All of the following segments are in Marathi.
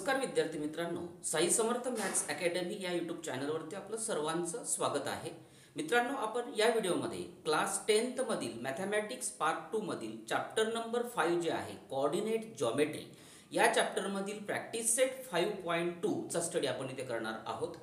नमस्कार विद्यार्थी मित्रांनो, साई समर्थ मॅथ्स अकॅडमी या यूट्यूब चॅनलवरती आपलं सर्वांचं स्वागत आहे. मित्रांनो, आपण या व्हिडिओमध्ये क्लास 10th मधील मॅथमॅटिक्स पार्ट 2 मधील चॅप्टर नंबर 5 जे आहे कोऑर्डिनेट जॉमेट्री या चॅप्टरमधील प्रॅक्टिस सेट 5.2 चा स्टडी आपण इथे करणार आहोत.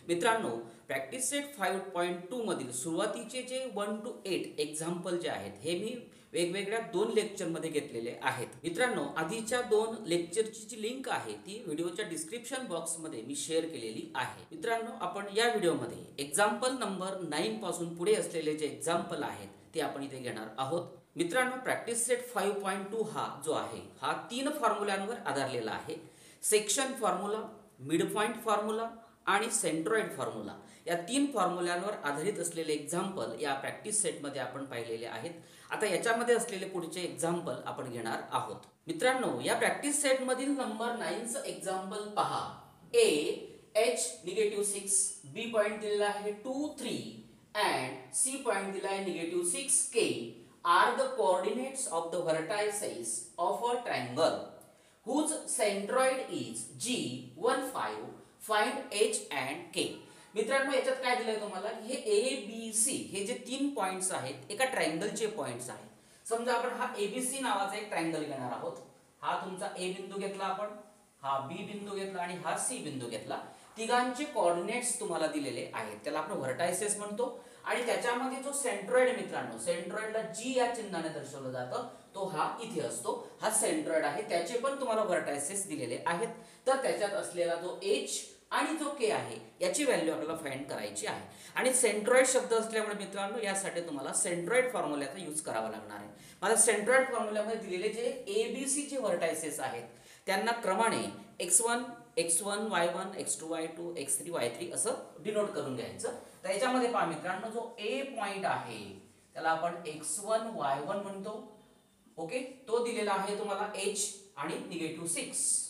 मित्रांनो, प्रॅक्टिस सेट 5.2 मधील सुरुवातीचे जे 1 to 8 एक्झाम्पल जे आहेत हे मी वेगवेगळ्या 2 लेक्चरमध्ये घेतलेले आहेत. मित्रांनो, आधीच्या 2 लेक्चरची जी लिंक आहे ती व्हिडिओच्या डिस्क्रिप्शन बॉक्समध्ये मी शेअर केलेली आहे. मित्रांनो, आपण या व्हिडिओमध्ये एक्झाम्पल नंबर 9 पासून पुढे असलेले जे एक्झाम्पल आहेत ते आपण इथे घेणार आहोत. मित्रांनो, प्रॅक्टिस सेट 5.2 हा जो आहे हा 3 फॉर्म्युलांवर आधारलेला आहे. Section formula, mid point formula आणि सेंट्रॉइड फॉर्म्युला या 3 फॉर्म्युलांवर आधारित असलेले एक्झाम्पल या प्रॅक्टिस सेटमध्ये आपण पाहिलेले आहेत. आता याच्यामध्ये असलेले पुढचे एक्झाम्पल आपण घेणार आहोत. मित्रांनो, या प्रॅक्टिस सेटमधील नंबर 9चं एक्झाम्पल पहा. ए एच -6, बी पॉइंट दिलेला आहे 2, 3 अँड सी पॉइंट दिला आहे -6 K are the coordinates of the vertices of a triangle whose centroid is G15. Find H and K. मित्रांनो, याच्यात काय दिलंय तुम्हाला, हे ए बी सी हे जे 3 पॉइंट्स आहेत एका ट्रायंगलचे पॉइंट्स आहेत. समजा आपण हा एबीसी नावाचा एक ट्रायंगल घेणार आहोत. हा तुमचा ए बिंदू घेतला आपण, हा बी बिंदू घेतला आणि हा सी बिंदू घेतला. तिघांचे कोऑर्डिनेट्स तुम्हाला दिलेले आहेत, त्याला आपण व्हर्टायसेस म्हणतो. आणि त्याच्यामध्ये जो सेंट्रॉइड, मित्रांनो, सेंट्रॉइडला जी या चिन्हाने दर्शवलं जातं तो हा इथे असतो. हा सेंट्रॉइड आहे, त्याचे पण तुम्हाला व्हर्टायसेस दिलेले आहेत. तर त्याच्यात असलेला जो एच आणि जो के आहे याची व्हॅल्यू आपल्याला फाइंड करायची आहे. आणि सेंट्रॉइड शब्द असल्यामुळे मित्रांनो यासाठी तुम्हाला सेंट्रॉइड फॉर्म्युल्याचा यूज करावा लागणार आहे. मला सेंट्रॉइड फॉर्म्युल्यामध्ये दिलेले जे एबीसी चे व्हर्टायसेस आहेत त्यांना क्रमाने x1 x1 y1 x2 y2 x3 y3 असं डिनोट करून घ्यायचं. तर याच्यामध्ये पहा मित्रांनो, जो ए पॉइंट आहे त्याला आपण x1 y1 म्हणतो. ओके, तो दिलेला आहे तुम्हाला h आणि -6.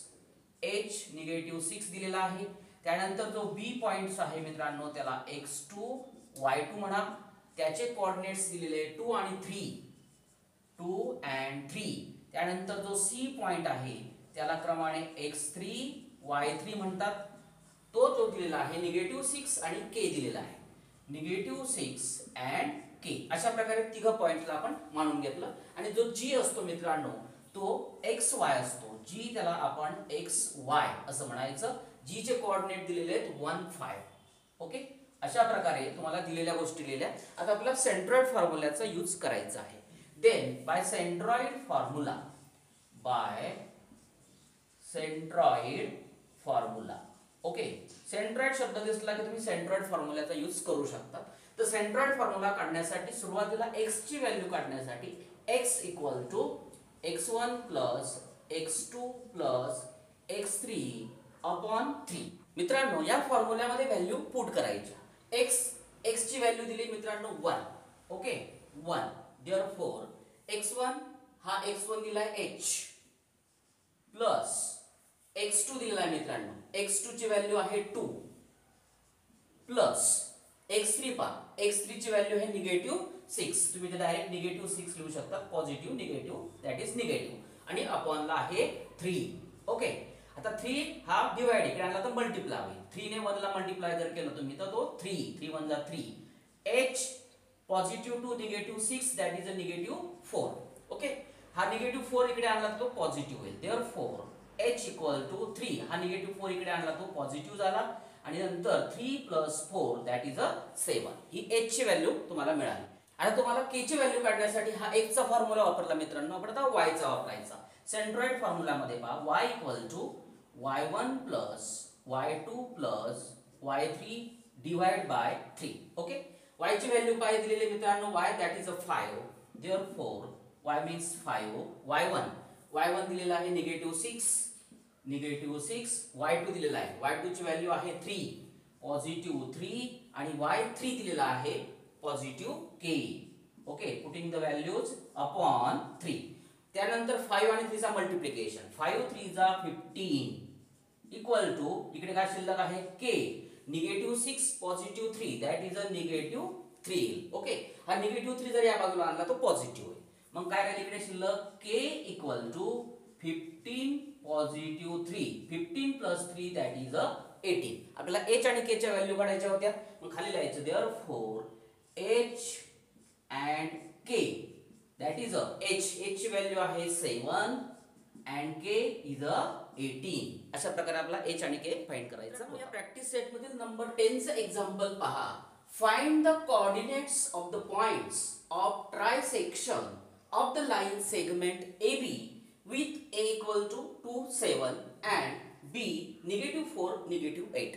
h -6 दिलेला आहे. त्यानंतर जो बी पॉइंट्स आहे मित्रांनो त्याला x2 y2 म्हणा. त्याचे कोऑर्डिनेट्स दिलेले 2 आणि 3, 2 and 3. त्यानंतर जो सी पॉइंट आहे त्याला क्रमाने x3 y3 म्हणतात. तो जो दिलेला आहे -6 आणि k दिलेला आहे, -6 and k. अशा प्रकारे तिघ पॉइंट्सला आपण मानून घेतलं. आणि जो g असतो मित्रांनो तो xy असतो. g त्याला आपण xy असं म्हणायचं. g चे कोऑर्डिनेट दिलेले आहेत 1, 5. ओके, अशा प्रकारे तुम्हाला दिलेल्या गोष्टी लिहिल्या. आता आपल्याला सेंट्रॉइड फॉर्म्युल्याचा यूज करायचा आहे. Then by centroid formula. Okay, centroid शब्द दिसला की तुम्ही सेंट्रॉइड फॉर्म्युल्याचा यूज करू शकता. तर सेंट्रॉइड फॉर्म्युला काढण्यासाठी सुरुवातीला x ची व्हॅल्यू काढण्यासाठी x = x1 + x2 + x3 / 3. मित्रांनो, या फॉर्म्युल्यामध्ये व्हॅल्यू पुट करायच्या. x ची व्हॅल्यू दिली मित्रांनो 1. ओके, 1. देअरफॉर x1 हा x1 दिलाय h प्लस x2 दिलेला आहे मित्रांनो. x2 ची व्हॅल्यू आहे 2 प्लस x3 पा. x3 ची व्हॅल्यू आहे -6. तुम्ही डायरेक्ट -6 लिहू शकता. Positive negative that is negative आणि अपॉन ला आहे 3. ओके, आता 3 हा डिवाइड इकडे आणला तर मल्टिप्लाय होईल. 3 ने 1 ला मल्टिप्लाय जर केलं तुम्ही तर तो 3 1 = 3. h positive two -6 that is a -4. Okay, हा -4 इकडे आणला तो पॉझिटिव्ह होईल. Therefore h = 3. हा -4 इकडे आणला तो पॉझिटिव्ह झाला आणि नंतर 3 + 4 दॅट इज 7. ही h ची व्हॅल्यू तुम्हाला मिळाली. आता तुम्हाला k ची व्हॅल्यू काढण्यासाठी हा x चा फॉर्म्युला वापरला मित्रांनो. आपण आता y चा वापरायचा. सेंट्रॉइड फॉर्म्युलामध्ये पहा y = y1 + y2 + y3 divide by 3. Okay, y ची व्हॅल्यू काय दिलेली मित्रांनो, y that is 5. Therefore y means 5. y1 दिलेला आहे -6 y2 दिलेला आहे. y2 ची व्हॅल्यू आहे 3 पॉझिटिव्ह 3 आणि y3 दिलेला आहे positive k. Okay, putting the values upon 3. त्यानंतर 5 आणि 3 चा मल्टिप्लिकेशन. 5 3 = 15 इक्वल टू इकडे काय शिल्लक आहे k. -6 positive 3 that is a -3. Okay, हा -3 जर या बाजूला आणला तो पॉझिटिव्ह होईल. मग काय राहील इकडे शिल्लक k = 15 positive 3, 15 plus 3 that is 18. आपल्याला एच आणि के च्या व्हॅल्यू काढायच्या होत्या, मग खाली लिहायचं therefore H and K that is H ची व्हॅल्यू आहे 7 अँड के इज 18. अशा प्रकारे आपला एच आणि के फाइंड करायचा. या प्रॅक्टिस सेट मधील नंबर 10 चं एक्झाम्पल पहा. Find the coordinates of the points of trisection of the line segment AB with A equal to 2, 7 and B -4, -8.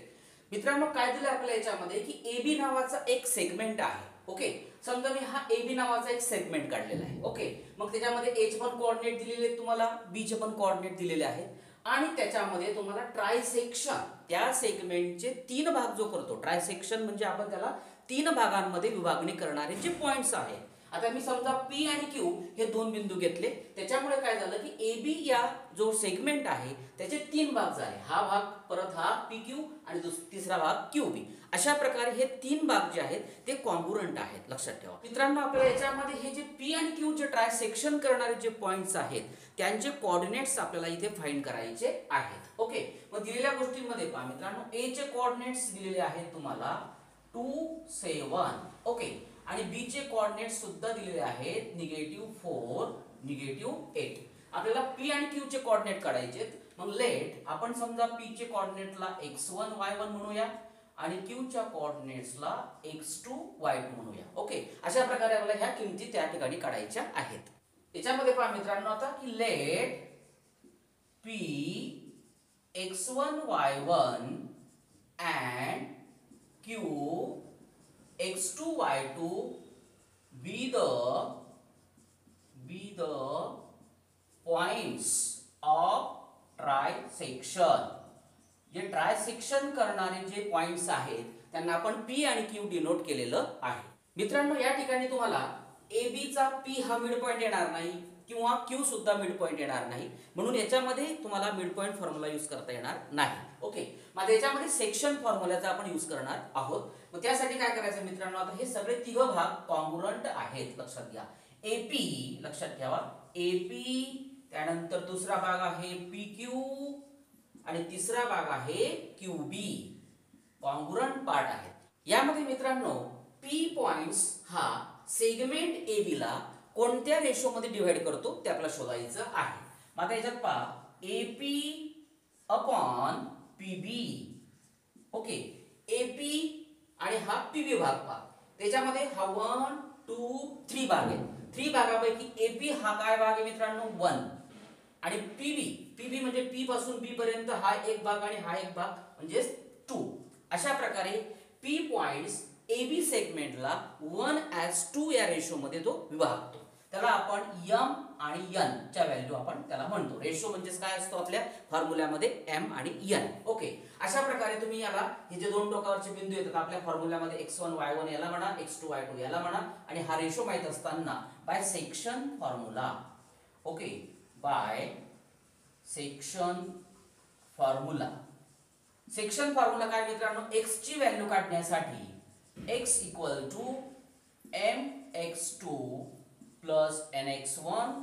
मित्रांनो काय दिलं आपल्याला याच्यामध्ये की AB नावाचा एक सेगमेंट आहे. ओके, समजा मी हा AB नावाचा एक सेगमेंट काढलेला आहे. ओके, मग त्याच्यामध्ये A चे पण कोऑर्डिनेट दिलेले आहेत तुम्हाला, B चे पण कोऑर्डिनेट दिलेले आहेत आणि त्याच्यामध्ये तुम्हाला ट्रायसेक्शन त्या सेगमेंटचे 3 भाग जो करतो. ट्रायसेक्शन म्हणजे आपण त्याला 3 भागांमध्ये विभागणी करणारे जे पॉइंट्स आहेत. आता मी समजा P आणि Q हे 2 बिंदू घेतले, त्याच्यामुळे काय झालं की AB या जो सेगमेंट आहे त्याचे 3 भाग झाले. हा भाग, परत हा PQ आणि तिसरा भाग QB. अशा प्रकारे हे 3 भाग जे आहेत ते कॉन्ग्रुएंट आहेत, लक्षात ठेवा. मित्रांनो आपल्याला याच्यामध्ये हे जे P आणि Q जे ट्रायसेक्शन करणारे जे पॉइंट्स आहेत त्यांचे कोऑर्डिनेट्स आपल्याला इथे फाइंड करायचे आहेत. ओके, मग दिलेल्या गोष्टींमध्ये पहा मित्रांनो, A चे कोऑर्डिनेट्स दिलेले आहेत तुम्हाला 2, 7. ओके, आणि B चे कोऑर्डिनेट्स सुद्धा दिलेले आहेत -4, -8. आपल्याला P आणि Q चे कोऑर्डिनेट काढायचे. मग लेट आपण समजा P चे कोऑर्डिनेटला x1 y1 म्हणूया आणि Q च्या कोऑर्डिनेट्सला x2 y2 म्हणूया. ओके, अशा प्रकारे आपल्याला ह्या किमती त्या ठिकाणी काढायच्या आहेत. याच्यामध्ये पहा मित्रांनो आता की late P x1 y1 and Q x2 y2 be the points of trisection. जे ट्रायसेक्शन करणारे जे पॉइंट्स आहेत त्यांना आपण P आणि Q डिनोट केलेलं आहे. मित्रांनो या ठिकाणी तुम्हाला AB चा P हा मिड पॉइंट येणार नाही किंवा Q सुद्धा मिड पॉइंट येणार नाही, म्हणून याच्यामध्ये तुम्हाला मिड पॉइंट फॉर्म्युला यूज करता येणार नाही. ओके, मग याच्यामध्ये सेक्शन फॉर्म्युलाचा आपण यूज करणार आहोत. मग त्यासाठी काय करायचं मित्रांनो, आता हे सगळे 3 भाग कॉन्ग्रुएंट आहेत, लक्षात घ्या. AP लक्षात ठेवा, AP, त्यानंतर दुसरा भाग आहे PQ आणि तिसरा भाग आहे QB. कॉन्ग्रुएंट पार्ट आहे. यामध्ये मित्रांनो P पॉइंट्स हा सेगमेंट AB ला कोणत्या रेशो मध्ये डिवाइड करतो ते आपल्याला शोधायचं आहे. मग आता याच्यात पहा AP upon PB. Okay, AP आणि हा PB भाग पहा, त्याच्यामध्ये हा 1, 2, 3 भाग आहेत. 3 भागापैकी AP हा काय भाग आहे मित्रांनो 1 आणि PB म्हणजे P पासून B पर्यंत हा एक भाग आणि हा एक भाग म्हणजे 2. अशा प्रकारे P पॉइंट्स AB सेगमेंटला 1:2 या रेशो मध्ये तो विभागतो. त्याला आपण M आणि N च्या व्हॅल्यू आपण त्याला म्हणतो. रेशो म्हणजे काय असतो आपल्या फॉर्म्युल्यामध्ये M आणि N. ओके, अशा प्रकारे तुम्ही याला हे जे 2 टोकावरचे बिंदू येतात आपल्या फॉर्म्युल्यामध्ये x1 y1 याला म्हणा, x2 y2 याला म्हणा आणि हा रेशो माहित असताना by section formula. Okay, by section formula. Section formula काय मित्रांनो, x ची व्हॅल्यू काढण्यासाठी x equal to mx2 plus nx1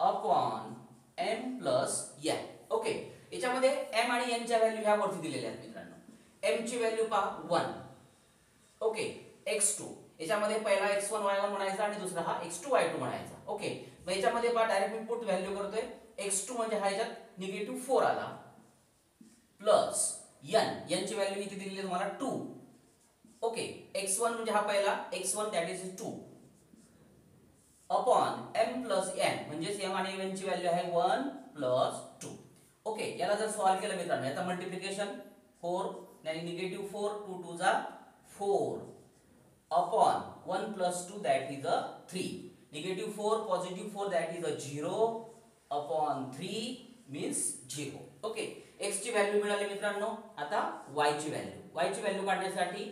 upon m plus n. Okay, याच्यामध्ये m आणि n च्या व्हॅल्यू ह्या वरती दिलेल्या आहेत मित्रांनो. m ची व्हॅल्यू पहा 1. ओके, x2 याच्यामध्ये पहिला x1 y1 म्हणायचा आणि दुसरा हा x2 y2 म्हणायचा. ओके, मग याच्यामध्ये पहा डायरेक्ट मी पुट व्हॅल्यू करतोय. x2 म्हणजे हा याच्यात -4 आला प्लस n ची व्हॅल्यू इथे दिलेली आहे तुम्हाला 2. ओके, x1 म्हणजे हा पहिला x1 that is 2 upon m plus n म्हणजे m आणि n ची व्हॅल्यू आहे 1 प्लस 2. ओके, याला जर सॉल्व केलं मित्रांनो, याचा मल्टिप्लिकेशन 4 आणि -4 2 2 जा 4 upon 1 plus 2 that is 3. -4 positive 4 that is 0 upon 3 means 0. Okay, x ची व्हॅल्यू मिळाली मित्रांनो. आता y ची व्हॅल्यू काढण्यासाठी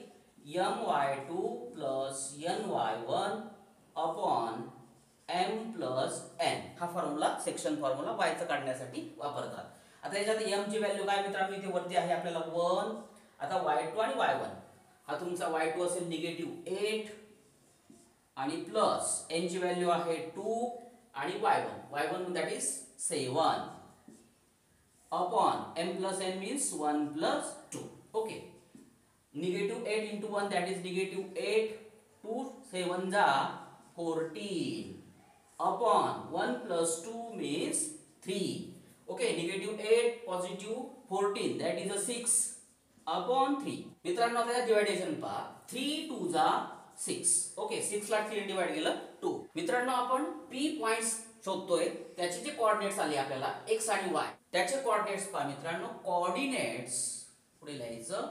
my2 plus ny1 upon m plus n हा फॉर्म्युला सेक्शन फॉर्म्युला y चा काढण्यासाठी वापरतात. आता याच्यात m ची व्हॅल्यू काय मित्रांनो इथे वरती आहे आपल्याला 1. आता y2 आणि y1 हा तुमचा y2 असेल -8 आणि प्लस n ची व्हॅल्यू आहे 2 आणि y1 that is 7. upon m plus n means 1 plus 2. Okay. Negative 8 into 1, that is negative 8. 2 7 जा 14 upon 1 plus 2 means 3. Okay, negative 8 positive 14, that is a 6 upon 3. मित्रांनो आता डिवायडेशन पहा. 3 2 जा 6. ओके, 6 ला 3 डिवाइड केलं 2. मित्रांनो आपण p पॉइंट्स शोधतोय. त्याचे जे कोऑर्डिनेट्स आले आपल्याला x आणि y, त्याचे कोऑर्डिनेट्स पहा मित्रांनो. कोऑर्डिनेट्स पुढे लिहायचं,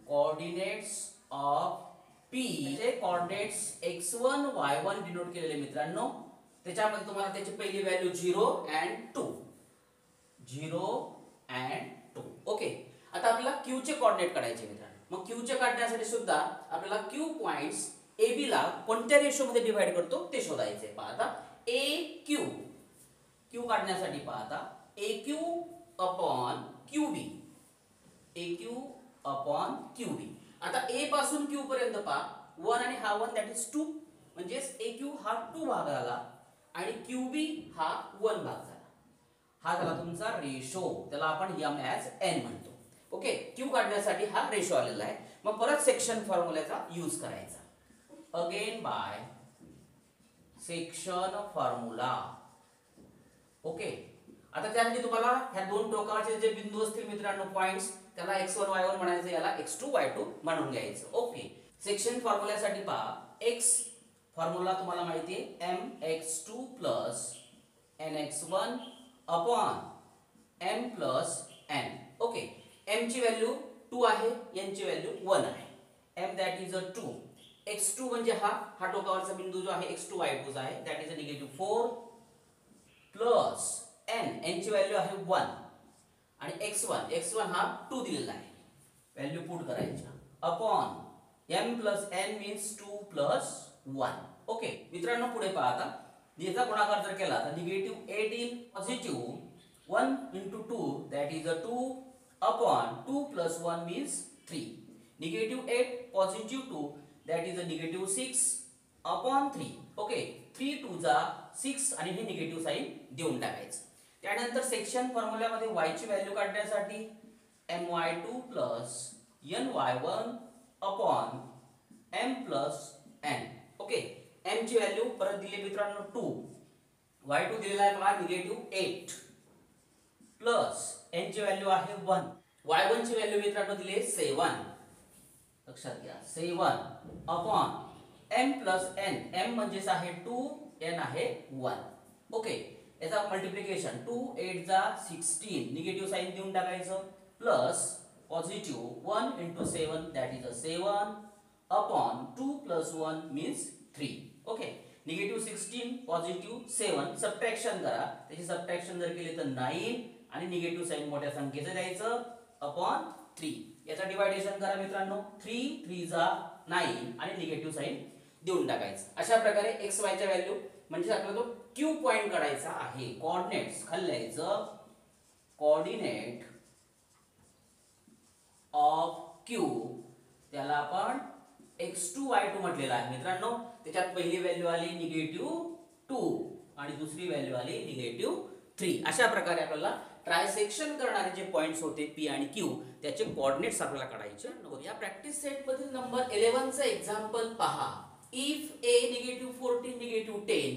कोऑर्डिनेट्स ऑफ p चे कोऑर्डिनेट्स x1 y1 डिनोट केलेले मित्रांनो. त्याच्यामध्ये तुम्हाला त्याची पहिली व्हॅल्यू 0 and 2, 0 and 2. ओके, आता आपल्याला q चे कोऑर्डिनेट काढायचे मित्रांनो. मग q चे काढण्यासाठी सुद्धा आपल्याला q पॉइंट्स AB ला कोणत्या रेशो मध्ये डिवाइड करतो ते शोधायचे. पहा आता AQ, q काढण्यासाठी पहा आता AQ upon QB, AQ upon QB. आता A पासून Q पर्यंत पहा 1 आणि हा 1, दॅट इज 2, म्हणजे AQ हा 2 भाग झाला आणि QB हा 1 भाग झाला. हा झाला तुमचा रेशो, त्याला आपण m as n म्हणतो. ओके, Q काढण्यासाठी हा रेशो आलेला आहे. मग परत सेक्शन फॉर्म्युल्याचा यूज करायचा. Again bye section formula. Okay, आता त्यासाठी तुम्हाला ह्या दोन टोकाचे जे बिंदू असतील मित्रांनो, पॉइंट्स, त्याला x1 y1 म्हणायचं, याला x2 y2 म्हणून घ्यायचं. ओके, सेक्शन फॉर्म्युल्यासाठी पहा. x फॉर्म्युला तुम्हाला माहिती आहे, mx2 plus nx1 upon m plus n. Okay, m ची व्हॅल्यू 2 आहे, n ची व्हॅल्यू 1 आहे. m that is a 2. x2 म्हणजे हा टोकावरचा बिंदू जो आहे x2 y2 चा आहे, that is a negative 4 plus n ची व्हॅल्यू आहे 1 आणि x1 हा 2 दिलेला आहे, व्हॅल्यू पुट करायच्या upon m plus n means 2 plus 1. Okay मित्रांनो, पुढे पहा. आता याचा गुणाकार जर केला तर negative 8 in positive 1 into 2, that is a 2 upon 2 plus 1 means 3. Negative 8 positive 2, that is a negative 6 upon 3. Okay, 3 2 जा 6 आणि हे निगेटिव्ह साइन देऊन टाकायचं. त्यानंतर सेक्शन फॉर्म्युल्यामध्ये y ची व्हॅल्यू काढण्यासाठी my2 plus ny1 upon m plus n. Okay, m ची व्हॅल्यू परत दिली मित्रांनो 2, y2 दिलेला आहे पहा निगेटिव्ह 8 प्लस n ची व्हॅल्यू आहे 1, y1 ची व्हॅल्यू मित्रांनो दिली 7, लक्षात घ्या 7 upon m plus n. m म्हणजेच आहे 2, n आहे 1. ओके, याचा मल्टिप्लिकेशन 2 8 जा 16, निगेटिव्ह साइन देऊन टाकायचं, plus positive 1 into 7, that is a 7 upon 2 plus 1 means 3. Okay, negative 16 positive 7, subtraction करा. त्याची सबट्रॅक्शन जर केली तर 9 आणि निगेटिव्ह साइन मोठ्या संख्येचं द्यायचं अपॉन 3. याचा डिवायडेशन करा मित्रांनो, 3 3 जा 9 आणि निगेटिव्ह साइन देऊन टाकायचं. अशा प्रकारे x y च्या व्हॅल्यू म्हणजे आपल्याला तो q पॉइंट काढायचा आहे. कोऑर्डिनेट्स खाली लिहायचं, कोऑर्डिनेट ऑफ q, त्याला आपण x2 y2 म्हटलेला आहे मित्रांनो. त्याच्यात पहिली व्हॅल्यू आली निगेटिव्ह 2 आणि दुसरी व्हॅल्यू आली निगेटिव्ह 3. अशा प्रकारे आपल्याला ट्रायसेक्शन करणारे जे पॉइंट्स होते p आणि q, त्याचे कोऑर्डिनेट्स आपल्याला काढायचे. या प्रॅक्टिस सेट मधील नंबर 11 चा एक्झाम्पल पहा. If a negative 14 negative 10,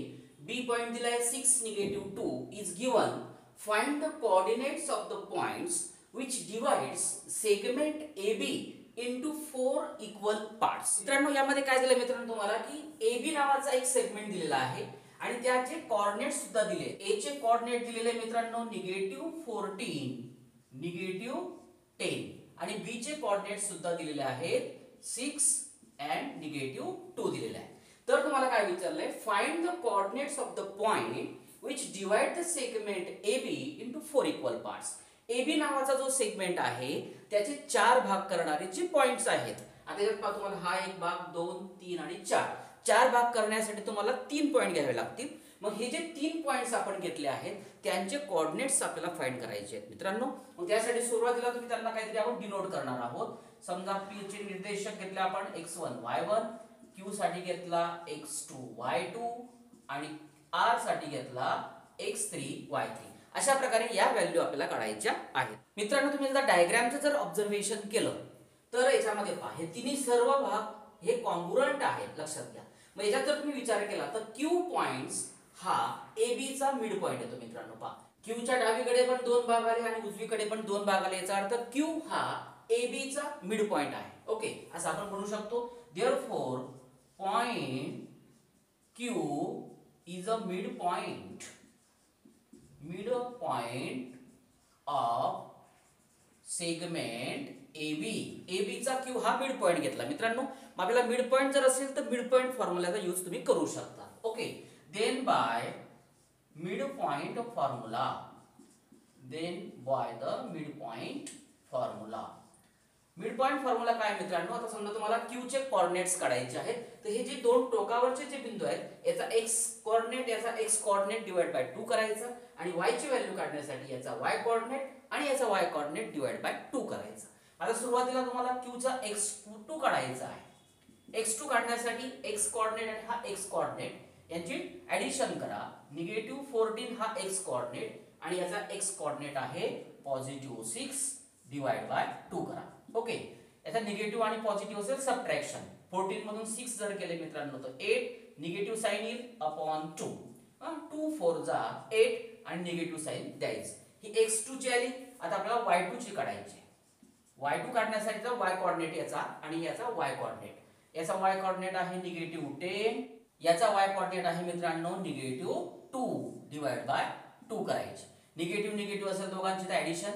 b point दिलाय 6 negative 2 is given, find the coordinates of the points which divides segment AB into 4 equal parts. मित्रांनो, यामध्ये काय दिलं मित्रांनो तुम्हाला की AB नावाचा एक सेगमेंट दिलेला आहे आणि त्याचे कोऑर्डिनेट्स सुद्धा दिले. A चे कोऑर्डिनेट दिलेले मित्रांनो निगेटिव्ह 14 निगेटिव्ह 10 आणि B चे कोऑर्डिनेट्स सुद्धा दिलेले आहेत 6 and निगेटिव्ह 2 दिलेले आहे. तर तुम्हाला काय विचारलंय, find the coordinates of the point which divide the segment AB into 4 equal parts. AB नावाचा जो सेगमेंट आहे त्याचे 4 भाग करणारे जे पॉइंट्स आहेत. आता यात पहा तुम्हाला हा एक भाग, 2 3 आणि 4 भाग करण्यासाठी तुम्हाला 3 पॉइंट घ्यावे लागतील. मग हे जे 3 पॉइंट्स आपण घेतले आहेत त्यांचे कोऑर्डिनेट्स आपल्याला फाइंड करायचे आहेत मित्रांनो. मग त्यासाठी सुरुवातीला तुम्ही त्यांना काहीतरी आपण डिनोट करणार आहोत. समजा P चे निर्देशक घेतले आपण x1 y1, Q साठी घेतला x2 y2 आणि R साठी घेतला x3 y3. अशा प्रकारे या व्हॅल्यू आपल्याला काढायच्या आहेत. मित्रांनो, तुम्ही जर डायग्रामचं जर ऑब्झर्वेशन केलं तर याच्यामध्ये पहा, हे तिन्ही सर्व भाग हे कॉन्ग्रुएंट आहेत, लक्षात घ्या. मग याच्यात जर तुम्ही विचार केला तर क्यू पॉइंट्स हा ए बी चा मिड पॉइंट येतो. मित्रांनो पहा, क्यूच्या डावीकडे पण 2 भाग आले आणि उजवीकडे पण 2 भाग आले, याचा अर्थ क्यू हा ए बी चा मिड पॉइंट आहे. ओके, असं आपण म्हणू शकतो. Therefore point Q is a mid point of segment AB. AB चा क्यू हा मिड पॉइंट घेतला. मित्रांनो, आपल्याला मिड पॉइंट जर असेल तर मिड पॉइंट फॉर्म्युलाचा यूज तुम्ही करू शकता. Okay, then by mid point formula. Mid point formula काय मित्रांनो, आता समजा तुम्हाला क्यू चे कोऑर्डिनेट्स काढायचे आहेत, तर हे जे दोन टोकावरचे जे बिंदू आहेत याचा x कोऑर्डिनेट याचा x कोऑर्डिनेट डिवाइड बाय 2 करायचा आणि y ची व्हॅल्यू काढण्यासाठी याचा y कोऑर्डिनेट आणि याचा y कोऑर्डिनेट डिवाइड बाय 2 करायचा. आता सुरुवातीला तुम्हाला क्यू चा x2 काढायचा आहे. x2 काढण्यासाठी x कोऑर्डिनेट आणि हा x कोऑर्डिनेट यांची ऍडिशन करा. -14 हा x कोऑर्डिनेट आणि याचा x कोऑर्डिनेट आहे +6 डिवाइड बाय 2 करा. ओके, याचा निगेटिव्ह आणि पॉझिटिव्ह असेल सबट्रॅक्शन. 14 मधून 6 जर केले मित्रांनो तर 8 निगेटिव्ह साइन येईल अपॉन 2. 2 4 जा 8 आणि निगेटिव्ह साइन द्यायचं. ही x2 ची आली. आता आपल्याला y2 ची काढायची. y2 काढण्यासाठीचा y कोऑर्डिनेट याचा आणि याचा y कोऑर्डिनेट. याचा y कोऑर्डिनेट आहे -10, याचा y कोऑर्डिनेट आहे मित्रांनो -2 डिवाइड बाय 2 करायचे. निगेटिव्ह निगेटिव्ह असेल दोघांची तर ऍडिशन,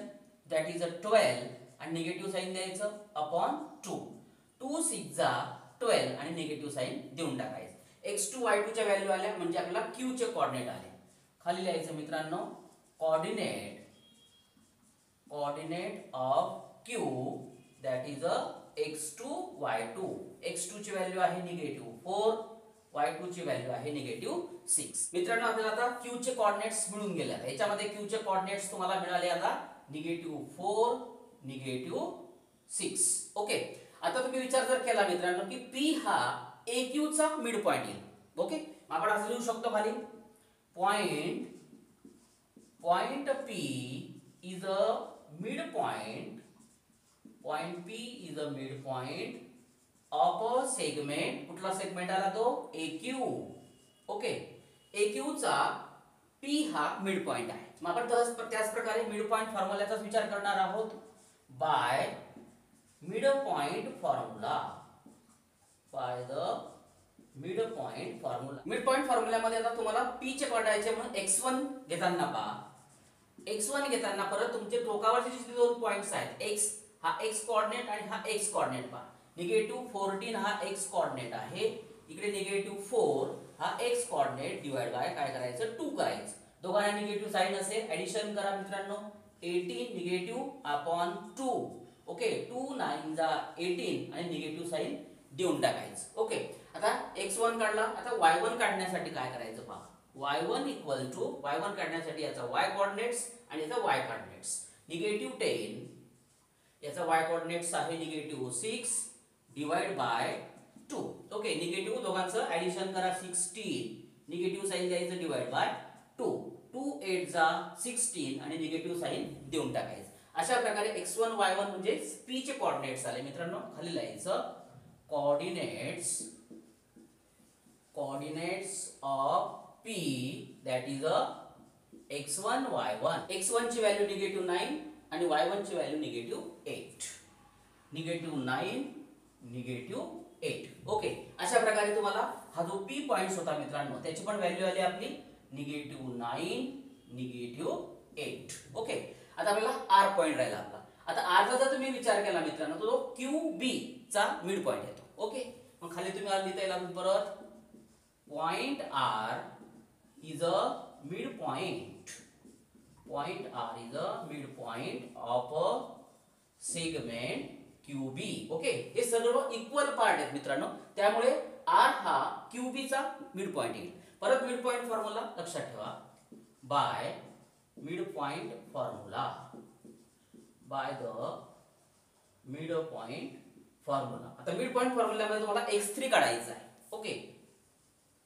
दॅट इज 12 आणि निगेटिव्ह साइन द्यायचं अपॉन 2. 2 6 जा 12 आणि निगेटिव्ह साइन देऊन टाकायचं. x2 y2 च्या व्हॅल्यू आल्या म्हणजे आपल्याला q चे कोऑर्डिनेट आले. खाली लिहायचं मित्रांनो coordinate of q that is x2 y2. x2 ची व्हॅल्यू आहे -4, y2 ची व्हॅल्यू आहे -6. मित्रांनो, आपल्याला आता q चे कोऑर्डिनेट्स मिळून गेले. आता याच्यामध्ये q चे कोऑर्डिनेट्स तुम्हाला मिळाले आता -4, -6. ओके, आता तुम्ही विचार जर केला मित्रांनो की P हा AQ चा मिड पॉइंट येईल. ओके, आपण असं लिहू शकतो खाली point P is a mid point of a segment. कुठला सेगमेंट आला तो AQ. ओके, AQ चा P हा मिड पॉइंट आहे. मग आपण त्याच प्रकारे मिड पॉइंट फॉर्म्युल्याचाच विचार करणार आहोत. By mid point formula. Mid point फॉर्म्युल्यामध्ये आता तुम्हाला P चे काढायचे म्हणून x1 घेताना पहा. x1 घेताना परत तुमचे टोकावरचे जे दोन पॉइंट्स आहेत, x हा x कोऑर्डिनेट आणि हा x कोऑर्डिनेट पहा. -14 हा x कोऑर्डिनेट आहे, इकडे -4 हा x कोऑर्डिनेट डिवाइड बाय काय करायचं 2 करायचं. दोघांना निगेटिव्ह साइन असेल, ऍडिशन करा मित्रांनो. 18 निगेटिव्ह अपॉन 2. ओके, 2 9 जा 18 आणि निगेटिव्ह साइन देऊन टाकायचं. ओके, आता x1 काढला. आता y1 काढण्यासाठी काय करायचं पहा. y1 काढण्यासाठी याचा y कोऑर्डिनेट्स आणि याचा y कोऑर्डिनेट्स. -10 याचा y कोऑर्डिनेट्स आहे -6 डिवाइड बाय 2. ओके, निगेटिव्ह दोघांचं ऍडिशन करा. 16 निगेटिव्ह साइन द्यायचं डिवाइड बाय 2. 2 8 जा 16 आणि निगेटिव्ह साइन देऊन टाकायचं. अशा प्रकारे x1 y1 म्हणजे P चे कोऑर्डिनेट्स आले. मित्रांनो, खाली लिहायचं coordinates of P that is x1 y1. x1 ची व्हॅल्यू -9 आणि y1 ची व्हॅल्यू -8. -8. ओके, अशा प्रकारे तुम्हाला हा जो P पॉइंट्स होता मित्रांनो त्याची पण व्हॅल्यू आली आपली -9, -8. ओके, आता आपल्याला R पॉइंट राहिला आपला. आता R चा जर तुम्ही विचार केला मित्रांनो तर तो QB चा मिड पॉइंट येतो. ओके, मग खाली तुम्ही आर लिहिता येईल परत point R is a mid point of a segment QB. Okay, हे सर्व इक्वल पार्ट आहेत मित्रांनो, त्यामुळे R हा QB चा मिड पॉइंट येईल. परत मिड पॉइंट फॉर्म्युला लक्षात ठेवा. Bye mid point formula. आता मिड पॉइंट फॉर्म्युल्यामध्ये तुम्हाला x3 काढायचा आहे. ओके,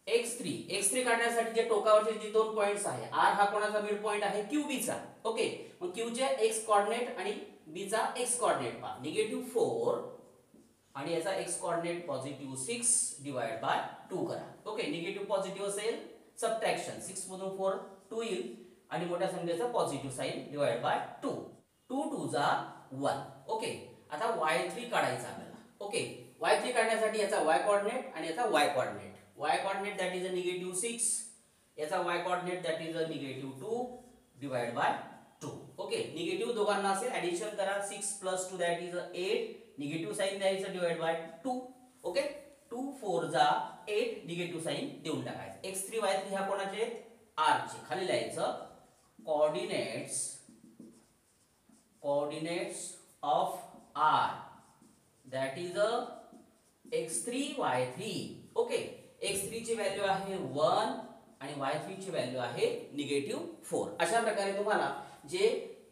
x3 x3 काढण्यासाठी जे टोकावरचे जे दोन पॉइंट्स आहे r हा कोणाचा मिड पॉइंट आहे qb चा. ओके, मग q चे x कोऑर्डिनेट आणि b चा x कोऑर्डिनेट पहा. -4 आणि याचा x coordinate positive 6 divide by 2 करा. ओके, निगेटिव्ह पॉझिटिव्ह असेल सबट्रॅक्शन 6 मधून 4 2 येईल आणि मोठ्या संख्येचा पॉझिटिव्ह साइन डिवाइड बाय 2. 2 2 जा 1. ओके, आता y3 काढायचा आपल्याला. ओके, y3 काढण्यासाठी याचा y कोऑर्डिनेट आणि याचा y coordinate. y coordinate that is अ -6, याचा y coordinate that is a -2 divide by 2. Okay, negative दोघांना असेल ऍडिशन करा. 6 + 2 दॅट इज 8, निगेटिव्ह साइन द्यायचं डिवाइड बाय 2. ओके, 2 4 जा 8, निगेटिव्ह साइन देऊन टाकायचं. x3 y3 ह्या कोणाचे आहेत? r चे. खाली लिहायचं coordinates of r that is a x3 y3. Okay, x3 ची व्हॅल्यू आहे 1 आणि y3 ची व्हॅल्यू आहे -4. अशा प्रकारे तुम्हाला जे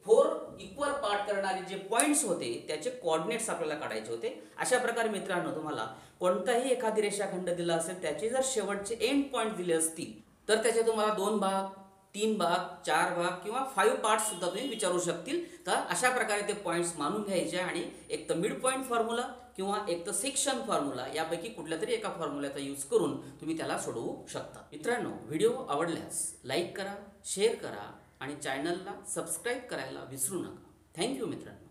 4 इक्वल पार्ट करणारे जे पॉइंट्स होते त्याचे कोऑर्डिनेट्स आपल्याला काढायचे होते. अशा प्रकारे मित्रांनो तुम्हाला कोणताही एखादी रेषाखंड दिला असेल त्याचे जर शेवटचे एंड पॉइंट दिले असतील तर त्याचे तुम्हाला 2 भाग 3 भाग 4 भाग किंवा 5 पार्ट्स सुद्धा तुम्ही विचारू शकतील. तर अशा प्रकारे ते पॉइंट्स मानून घ्यायचे आणि एक तर मिड पॉइंट फॉर्म्युला किंवा एक तर सेक्शन फॉर्म्युला यापैकी कुठल्या तरी एका फॉर्म्युल्याचा यूज करून तुम्ही त्याला सोडवू शकता. मित्रांनो, व्हिडिओ आवडल्यास लाईक करा, शेअर करा आणि चॅनलला सबस्क्राईब करायला विसरू नका. थँक्यू मित्रांनो.